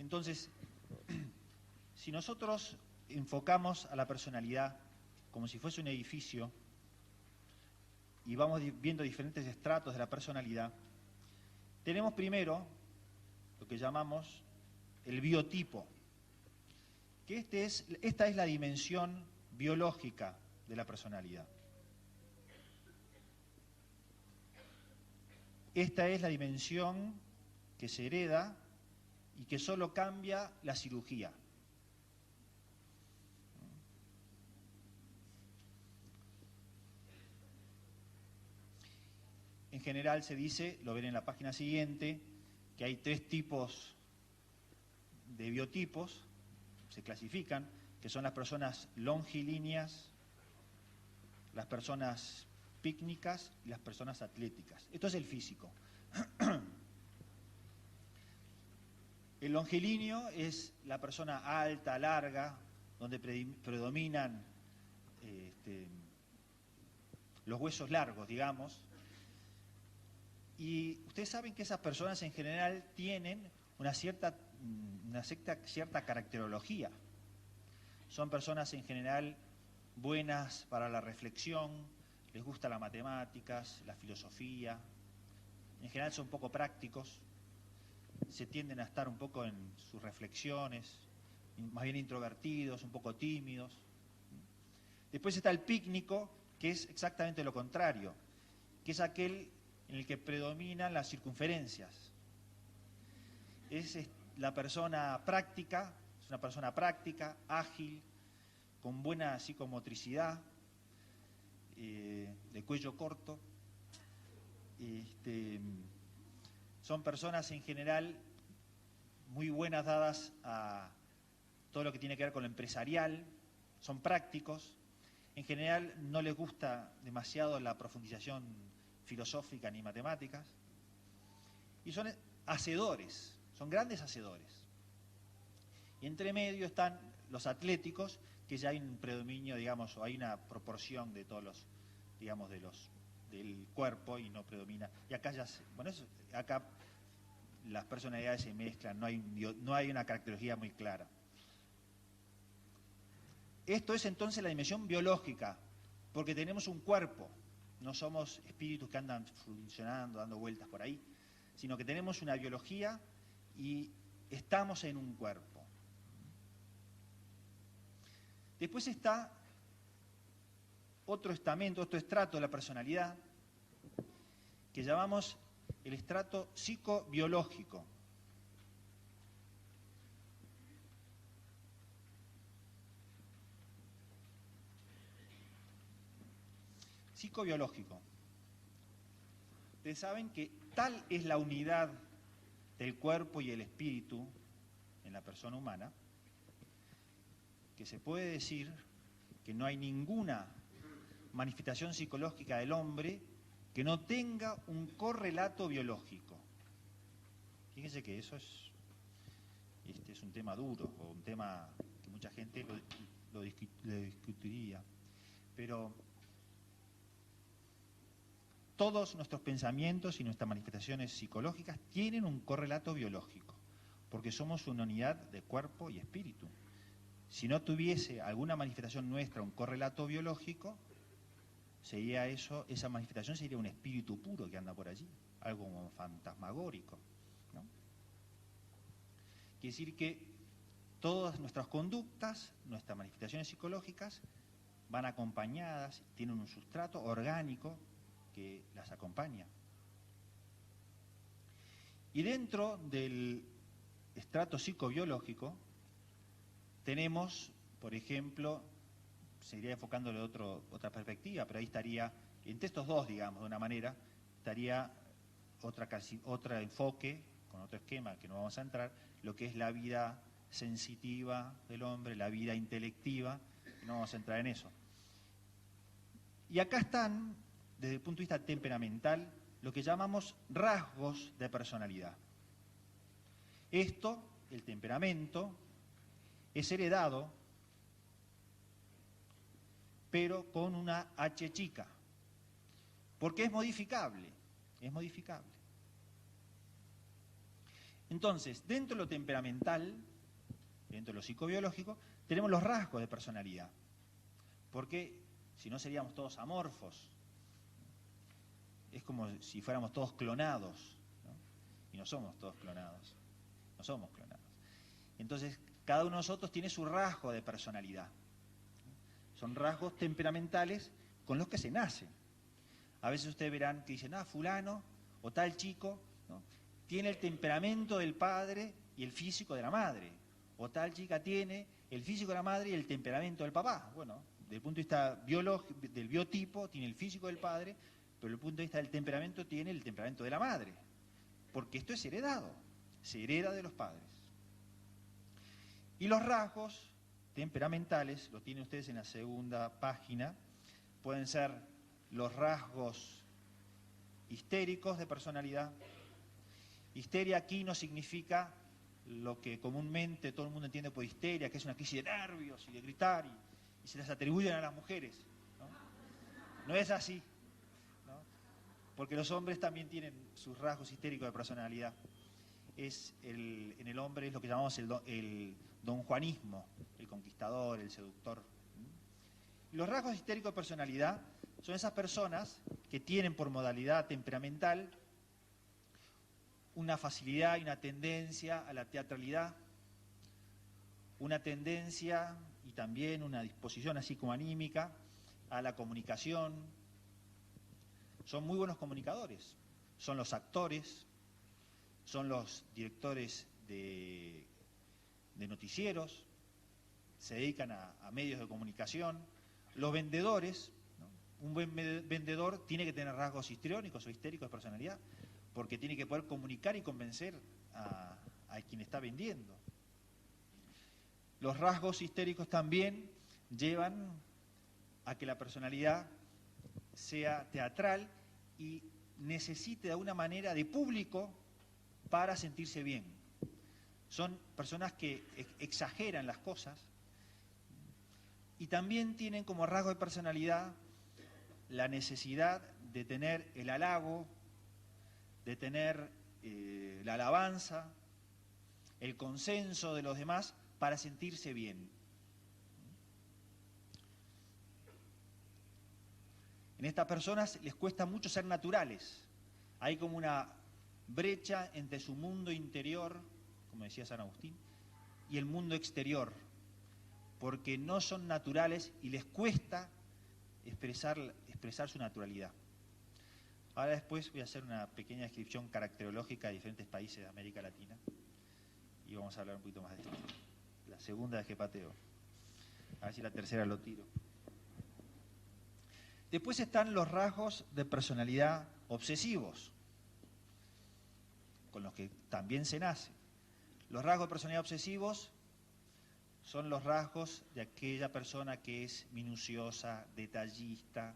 Entonces, si nosotros enfocamos a la personalidad como si fuese un edificio y vamos viendo diferentes estratos de la personalidad, tenemos primero lo que llamamos el biotipo, que esta es la dimensión biológica de la personalidad. Esta es la dimensión que se hereda y que solo cambia la cirugía. En general se dice, lo ven en la página siguiente, que hay 3 tipos de biotipos, se clasifican, que son las personas longilíneas, las personas pícnicas y las personas atléticas. Esto es el físico. El longilíneo es la persona alta, larga, donde predominan los huesos largos, digamos. Y ustedes saben que esas personas en general tienen una cierta caracterología. Son personas en general buenas para la reflexión, les gusta las matemáticas, la filosofía, en general son poco prácticos, se tienden a estar un poco en sus reflexiones, más bien introvertidos, un poco tímidos. Después está el pícnico, que es exactamente lo contrario, que es aquel en el que predominan las circunferencias. Es la persona práctica, es una persona práctica, ágil, con buena psicomotricidad, de cuello corto. Son personas en general muy buenas dadas a todo lo que tiene que ver con lo empresarial, son prácticos, en general no les gusta demasiado la profundización filosófica ni matemáticas, y son hacedores, son grandes hacedores. Y entre medio están los atléticos, que ya hay un predominio, digamos, o hay una proporción de todos los, digamos, del cuerpo y no predomina. Y acá acá las personalidades se mezclan, no hay una caracterología muy clara. Esto es entonces la dimensión biológica, porque tenemos un cuerpo, no somos espíritus que andan funcionando, dando vueltas por ahí, sino que tenemos una biología y estamos en un cuerpo. Después está otro estamento, otro estrato de la personalidad, que llamamos el estrato psicobiológico. Psicobiológico. Ustedes saben que tal es la unidad del cuerpo y el espíritu en la persona humana, que se puede decir que no hay ninguna manifestación psicológica del hombre que no tenga un correlato biológico. Fíjense que eso es un tema duro, o un tema que mucha gente lo discutiría, pero todos nuestros pensamientos y nuestras manifestaciones psicológicas tienen un correlato biológico, porque somos una unidad de cuerpo y espíritu. Si no tuviese alguna manifestación nuestra un correlato biológico, esa manifestación sería un espíritu puro que anda por allí, algo como fantasmagórico, ¿no? Quiere decir que todas nuestras conductas, nuestras manifestaciones psicológicas, van acompañadas, tienen un sustrato orgánico que las acompaña. Y dentro del estrato psicobiológico tenemos, por ejemplo, seguiría enfocándolo de otra perspectiva, pero ahí estaría, entre estos dos, digamos, de una manera, estaría otro enfoque, con otro esquema que no vamos a entrar, lo que es la vida sensitiva del hombre, la vida intelectiva, no vamos a entrar en eso. Y acá están, desde el punto de vista temperamental, lo que llamamos rasgos de personalidad. Esto, el temperamento, es heredado, pero con una H chica, porque es modificable, es modificable. Entonces, dentro de lo temperamental, dentro de lo psicobiológico, tenemos los rasgos de personalidad. Porque si no seríamos todos amorfos. Es como si fuéramos todos clonados, ¿no? Y no somos todos clonados. No somos clonados. Entonces, cada uno de nosotros tiene su rasgo de personalidad. Son rasgos temperamentales con los que se nace. A veces ustedes verán que dicen, fulano o tal chico, ¿no?, tiene el temperamento del padre y el físico de la madre. O tal chica tiene el físico de la madre y el temperamento del papá. Bueno, desde el punto de vista del biotipo, tiene el físico del padre, pero desde el punto de vista del temperamento, tiene el temperamento de la madre. Porque esto es heredado, se hereda de los padres. Y los rasgos temperamentales, lo tienen ustedes en la segunda página, pueden ser los rasgos histéricos de personalidad. Histeria aquí no significa lo que comúnmente todo el mundo entiende por histeria, que es una crisis de nervios y de gritar y se las atribuyen a las mujeres, ¿no? No es así, ¿no? Porque los hombres también tienen sus rasgos histéricos de personalidad. En el hombre es lo que llamamos el donjuanismo, el conquistador, el seductor. Y los rasgos histéricos de personalidad son esas personas que tienen por modalidad temperamental una facilidad y una tendencia a la teatralidad, una tendencia y también una disposición así como anímica a la comunicación. Son muy buenos comunicadores, son los actores, son los directores de noticieros, se dedican a medios de comunicación, los vendedores, ¿no? Un buen vendedor tiene que tener rasgos histriónicos o histéricos de personalidad, porque tiene que poder comunicar y convencer a quien está vendiendo. Los rasgos histéricos también llevan a que la personalidad sea teatral y necesite de alguna manera de público para sentirse bien. Son personas que exageran las cosas y también tienen como rasgo de personalidad la necesidad de tener el halago, de tener la alabanza, el consenso de los demás para sentirse bien. En estas personas les cuesta mucho ser naturales. Hay como una brecha entre su mundo interior, como decía San Agustín, y el mundo exterior, porque no son naturales y les cuesta expresar su naturalidad. Ahora después voy a hacer una pequeña descripción caracterológica de diferentes países de América Latina y vamos a hablar un poquito más de esto. La segunda vez que pateo. A ver si la tercera lo tiro. Después están los rasgos de personalidad obsesivos, con los que también se nace. Los rasgos de personalidad obsesivos son los rasgos de aquella persona que es minuciosa, detallista,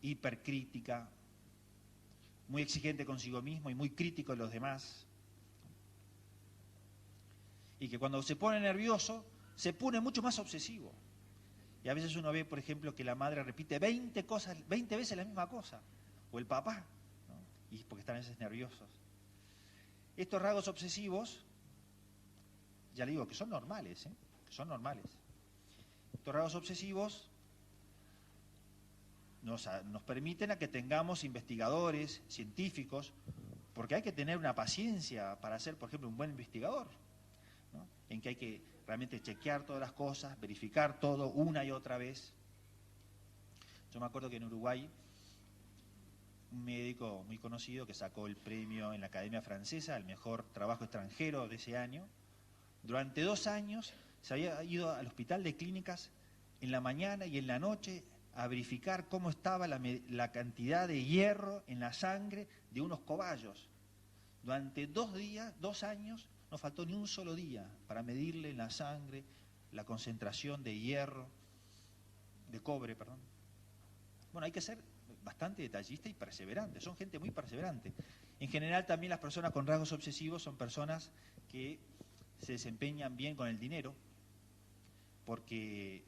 hipercrítica, muy exigente consigo mismo y muy crítico de los demás. Y que cuando se pone nervioso, se pone mucho más obsesivo. Y a veces uno ve, por ejemplo, que la madre repite 20 veces la misma cosa, o el papá, ¿no? Y porque están a veces nerviosos. Estos rasgos obsesivos, ya le digo que son normales, que son normales. Estos rasgos obsesivos nos permiten a que tengamos investigadores, científicos, porque hay que tener una paciencia para ser, por ejemplo, un buen investigador, ¿no? En que hay que realmente chequear todas las cosas, verificar todo una y otra vez. Yo me acuerdo que en Uruguay, un médico muy conocido que sacó el premio en la Academia Francesa, el mejor trabajo extranjero de ese año, durante 2 años se había ido al hospital de clínicas en la mañana y en la noche a verificar cómo estaba la cantidad de hierro en la sangre de unos cobayos. Durante 2 años, no faltó ni un solo día para medirle en la sangre la concentración de hierro, de cobre, perdón. Bueno, hay que ser bastante detallista y perseverante, son gente muy perseverante. En general también las personas con rasgos obsesivos son personas que se desempeñan bien con el dinero, porque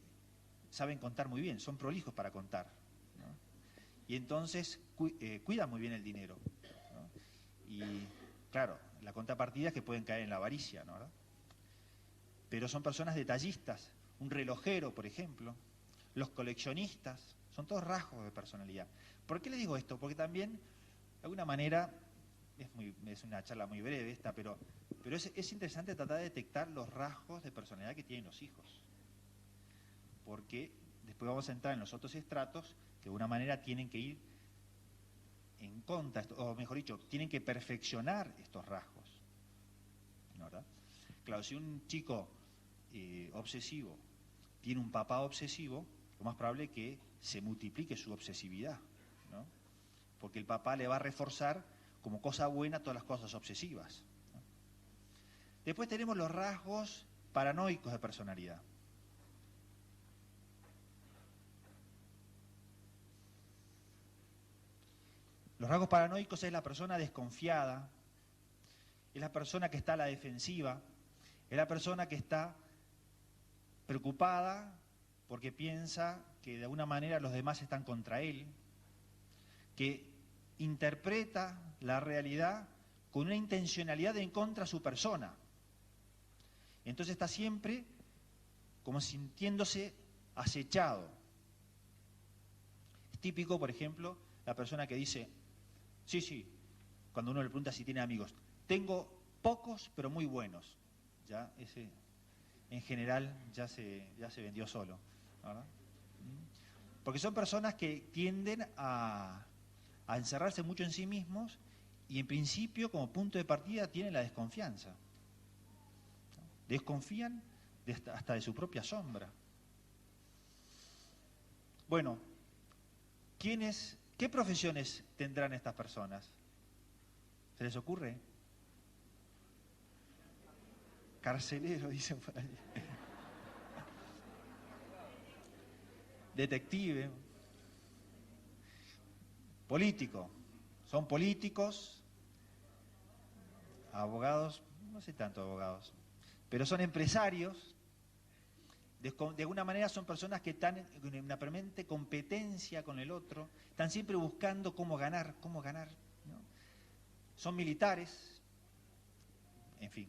saben contar muy bien, son prolijos para contar, ¿no? Y entonces cuidan muy bien el dinero, ¿no? Y claro, la contrapartida es que pueden caer en la avaricia, ¿no? ¿Verdad? Pero son personas detallistas, un relojero, por ejemplo, los coleccionistas, son todos rasgos de personalidad. ¿Por qué le digo esto? Porque también, de alguna manera, es una charla muy breve esta, pero es interesante tratar de detectar los rasgos de personalidad que tienen los hijos. Porque después vamos a entrar en los otros estratos que de alguna manera tienen que ir en contra, o mejor dicho, tienen que perfeccionar estos rasgos, ¿no? ¿Verdad? Claro, si un chico obsesivo tiene un papá obsesivo, lo más probable es que se multiplique su obsesividad, ¿no? Porque el papá le va a reforzar como cosa buena todas las cosas obsesivas, ¿no? Después tenemos los rasgos paranoicos de personalidad. Los rasgos paranoicos es la persona desconfiada, es la persona que está a la defensiva, es la persona que está preocupada porque piensa que de alguna manera los demás están contra él, que interpreta la realidad con una intencionalidad en contra de su persona. Entonces está siempre como sintiéndose acechado. Es típico, por ejemplo, la persona que dice, sí, cuando uno le pregunta si tiene amigos, tengo pocos pero muy buenos. Ya ese, en general, ya se vendió solo, ¿verdad? Porque son personas que tienden a encerrarse mucho en sí mismos y en principio como punto de partida tienen la desconfianza. Desconfían hasta de su propia sombra. Bueno, ¿qué profesiones tendrán estas personas? ¿Se les ocurre? Carcelero, dicen por ahí. Detective. Político. Son políticos, abogados, no sé tanto abogados, pero son empresarios. De alguna manera son personas que están en una permanente competencia con el otro, están siempre buscando cómo ganar, ¿no? Son militares, en fin.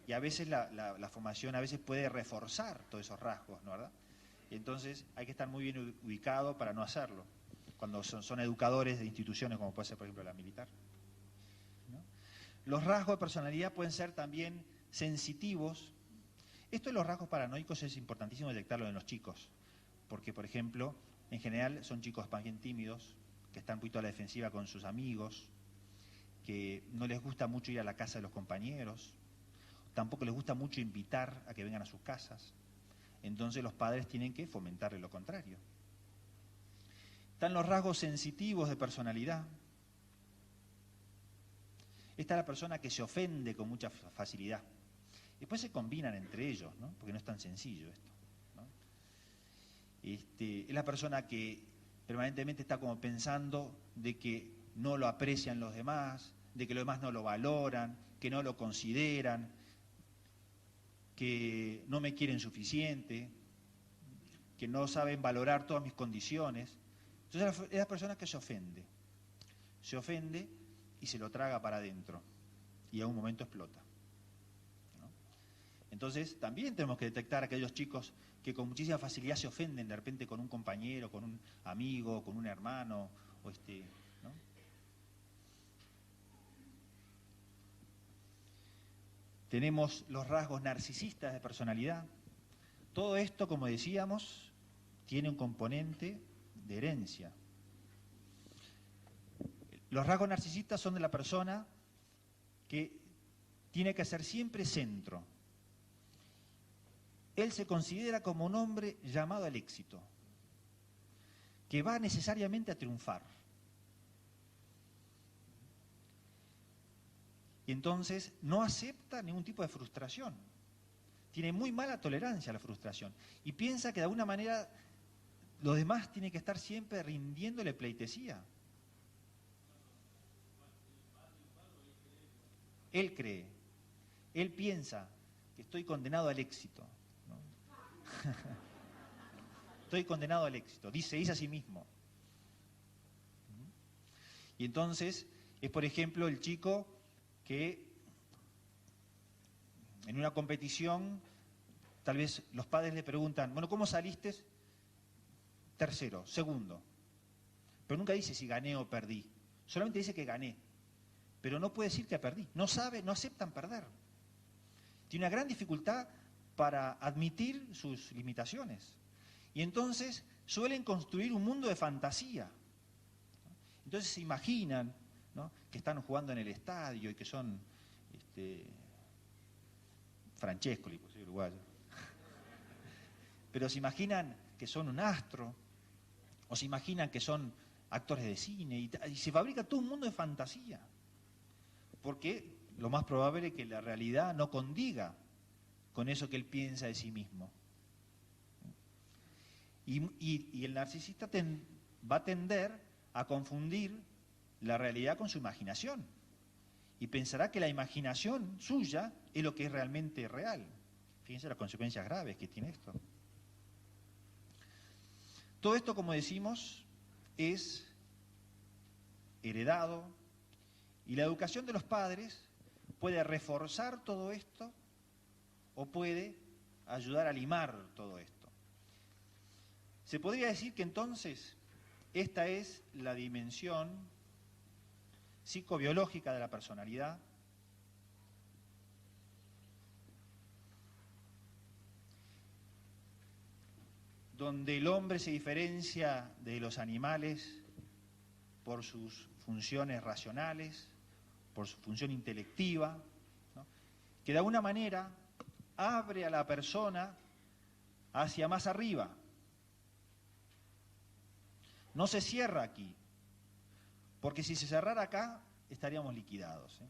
Y a veces la formación a veces puede reforzar todos esos rasgos, ¿no? ¿Verdad? Y entonces hay que estar muy bien ubicado para no hacerlo, cuando son educadores de instituciones como puede ser, por ejemplo, la militar, ¿no? Los rasgos de personalidad pueden ser también sensitivos. Esto de los rasgos paranoicos es importantísimo detectarlo en los chicos, porque, por ejemplo, en general son chicos más bien tímidos, que están un poquito a la defensiva con sus amigos, que no les gusta mucho ir a la casa de los compañeros, tampoco les gusta mucho invitar a que vengan a sus casas. Entonces los padres tienen que fomentarle lo contrario. Están los rasgos sensitivos de personalidad. Esta es la persona que se ofende con mucha facilidad. Después se combinan entre ellos, ¿no? Porque no es tan sencillo esto, ¿no? Es la persona que permanentemente está como pensando de que no lo aprecian los demás, de que los demás no lo valoran, que no lo consideran, que no me quieren suficiente, que no saben valorar todas mis condiciones. Entonces es la persona que se ofende y se lo traga para adentro y a un momento explota, ¿no? Entonces también tenemos que detectar a aquellos chicos que con muchísima facilidad se ofenden de repente con un compañero, con un amigo, con un hermano, ¿no? Tenemos los rasgos narcisistas de personalidad. Todo esto, como decíamos, tiene un componente de herencia. Los rasgos narcisistas son de la persona que tiene que ser siempre centro. Él se considera como un hombre llamado al éxito, que va necesariamente a triunfar. Y entonces no acepta ningún tipo de frustración. Tiene muy mala tolerancia a la frustración y piensa que de alguna manera los demás tienen que estar siempre rindiéndole pleitesía. Él cree, él piensa que estoy condenado al éxito, ¿no? Estoy condenado al éxito, dice a sí mismo. Y entonces es, por ejemplo, el chico que en una competición, tal vez los padres le preguntan, bueno, ¿cómo saliste? Tercero, segundo. Pero nunca dice si gané o perdí. Solamente dice que gané. Pero no puede decir que perdí. No sabe, no aceptan perder. Tiene una gran dificultad para admitir sus limitaciones. Y entonces suelen construir un mundo de fantasía. Entonces se imaginan, ¿no?, que están jugando en el estadio y que son Francescoli, pues soy uruguayo. Pero se imaginan que son un astro, o se imaginan que son actores de cine, y se fabrica todo un mundo de fantasía. Porque lo más probable es que la realidad no condiga con eso que él piensa de sí mismo. Y el narcisista va a tender a confundir la realidad con su imaginación. Y pensará que la imaginación suya es lo que es realmente real. Fíjense las consecuencias graves que tiene esto. Todo esto, como decimos, es heredado, y la educación de los padres puede reforzar todo esto o puede ayudar a limar todo esto. Se podría decir que entonces esta es la dimensión psicobiológica de la personalidad, donde el hombre se diferencia de los animales por sus funciones racionales, por su función intelectiva, ¿no?, que de alguna manera abre a la persona hacia más arriba. No se cierra aquí, porque si se cerrara acá estaríamos liquidados, ¿eh?